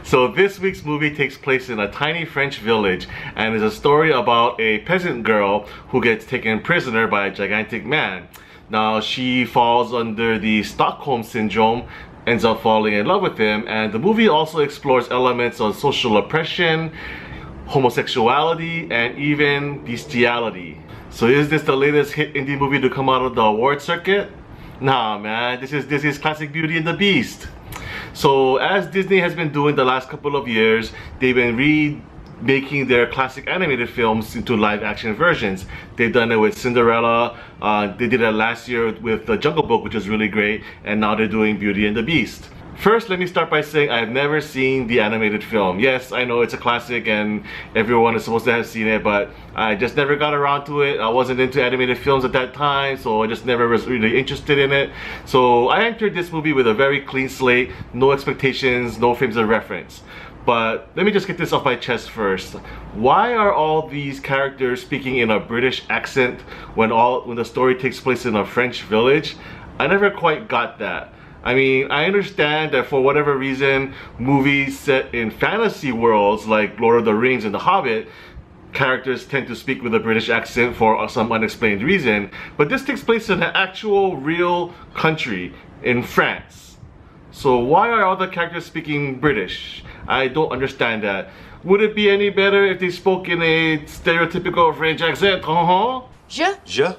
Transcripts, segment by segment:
So this week's movie takes place in a tiny French village and is a story about a peasant girl who gets taken prisoner by a gigantic man. Now she falls under the Stockholm Syndrome, ends up falling in love with him, and the movie also explores elements of social oppression, homosexuality, and even bestiality. So is this the latest hit indie movie to come out of the award circuit? Nah man, this is classic Beauty and the Beast. So as Disney has been doing the last couple of years, they've been remaking their classic animated films into live action versions. They've done it with Cinderella, they did it last year with The Jungle Book, which was really great, and now they're doing Beauty and the Beast. First, let me start by saying I've never seen the animated film. Yes, I know it's a classic and everyone is supposed to have seen it, but I just never got around to it. I wasn't into animated films at that time, so I just never was really interested in it. So I entered this movie with a very clean slate, no expectations, no frames of reference. But let me just get this off my chest first. Why are all these characters speaking in a British accent when the story takes place in a French village? I never quite got that. I mean, I understand that for whatever reason, movies set in fantasy worlds like Lord of the Rings and The Hobbit, characters tend to speak with a British accent for some unexplained reason. But this takes place in an actual, real country, in France. So why are all the characters speaking British? I don't understand that. Would it be any better if they spoke in a stereotypical French accent? Je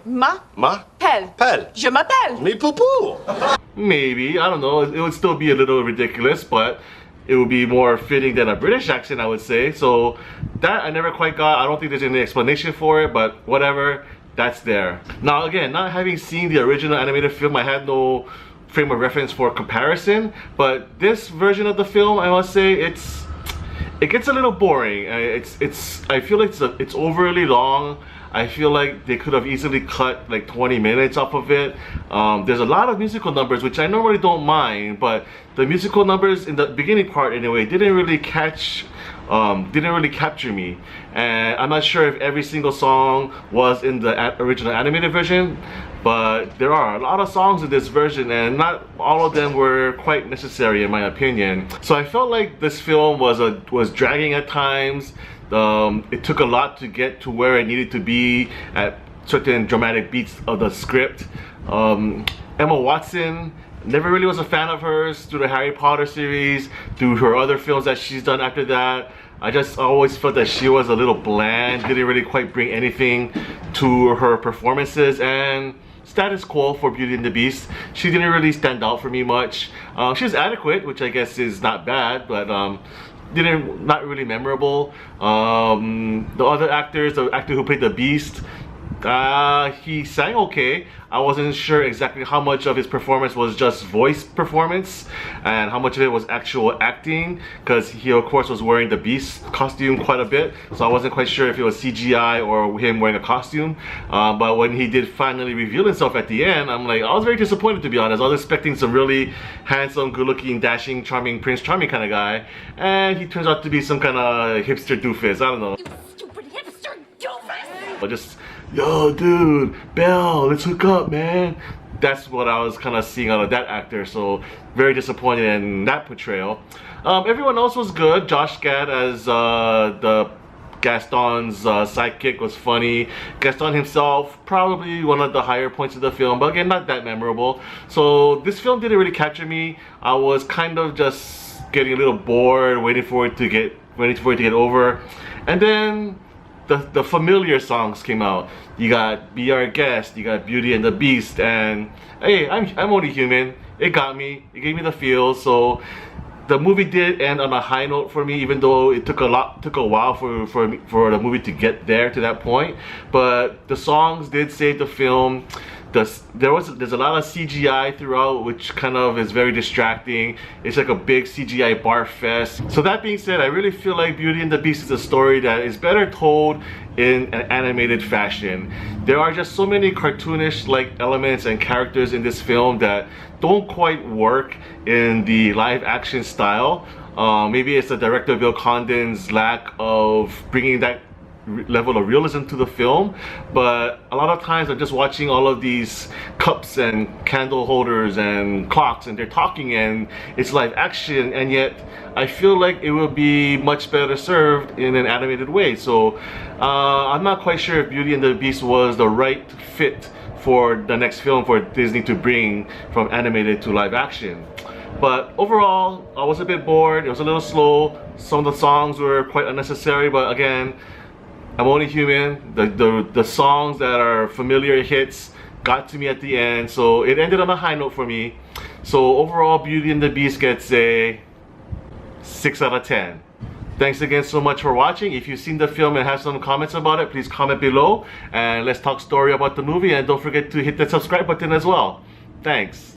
m'appelle. Je m'appelle. Mais poupou! Maybe, I don't know, it would still be a little ridiculous, but it would be more fitting than a British accent, I would say. So that I never quite got. I don't think there's any explanation for it, but whatever, that's there. Now again, not having seen the original animated film, I had no frame of reference for comparison, but this version of the film, I must say, it gets a little boring. I feel like it's overly long. I feel like they could have easily cut like 20 minutes off of it. There's a lot of musical numbers, which I normally don't mind, but the musical numbers in the beginning part anyway didn't really capture me. And I'm not sure if every single song was in the original animated version, but there are a lot of songs in this version and not all of them were quite necessary in my opinion. So I felt like this film was dragging at times. It took a lot to get to where it needed to be at certain dramatic beats of the script. Emma Watson, never really was a fan of hers through the Harry Potter series, through her other films that she's done after that. I just always felt that she was a little bland, didn't really quite bring anything to her performances, and status quo for Beauty and the Beast. She didn't really stand out for me much. She was adequate, which I guess is not bad, but not really memorable. The other actors, the actor who played the Beast, he sang okay. I wasn't sure exactly how much of his performance was just voice performance and how much of it was actual acting, because he of course was wearing the Beast costume quite a bit, so I wasn't quite sure if it was CGI or him wearing a costume. But when he did finally reveal himself at the end, I was very disappointed, to be honest. I was expecting some really handsome, good-looking, dashing, charming, Prince Charming kind of guy, and he turns out to be some kind of hipster doofus. I don't know. You stupid hipster doofus! But just, yo dude, Belle, let's hook up, man. That's what I was kind of seeing out of that actor, so very disappointed in that portrayal. Everyone else was good. Josh Gad as the Gaston's sidekick was funny. Gaston himself, probably one of the higher points of the film, but again, not that memorable. So this film didn't really capture me. I was kind of just getting a little bored, waiting for it to get over. And then the familiar songs came out. You got Be Our Guest, you got Beauty and the Beast, and hey, I'm only human. It got me. It gave me the feels. So the movie did end on a high note for me, even though it took a while for the movie to get there to that point. But the songs did save the film. There's a lot of CGI throughout, which kind of is very distracting. It's like a big CGI bar fest. So that being said, I really feel like Beauty and the Beast is a story that is better told in an animated fashion. There are just so many cartoonish-like elements and characters in this film that don't quite work in the live-action style. Maybe it's the director Bill Condon's lack of bringing that level of realism to the film, but a lot of times I'm just watching all of these cups and candle holders and clocks, and they're talking, and it's live action, and yet I feel like it will be much better served in an animated way. So I'm not quite sure if Beauty and the Beast was the right fit for the next film for Disney to bring from animated to live action. But overall, I was a bit bored. It was a little slow. Some of the songs were quite unnecessary, but again, I'm only human. The songs that are familiar hits got to me at the end, so it ended on a high note for me. So overall, Beauty and the Beast gets a 6 out of 10. Thanks again so much for watching. If you've seen the film and have some comments about it, please comment below, and let's talk story about the movie, and don't forget to hit that subscribe button as well. Thanks.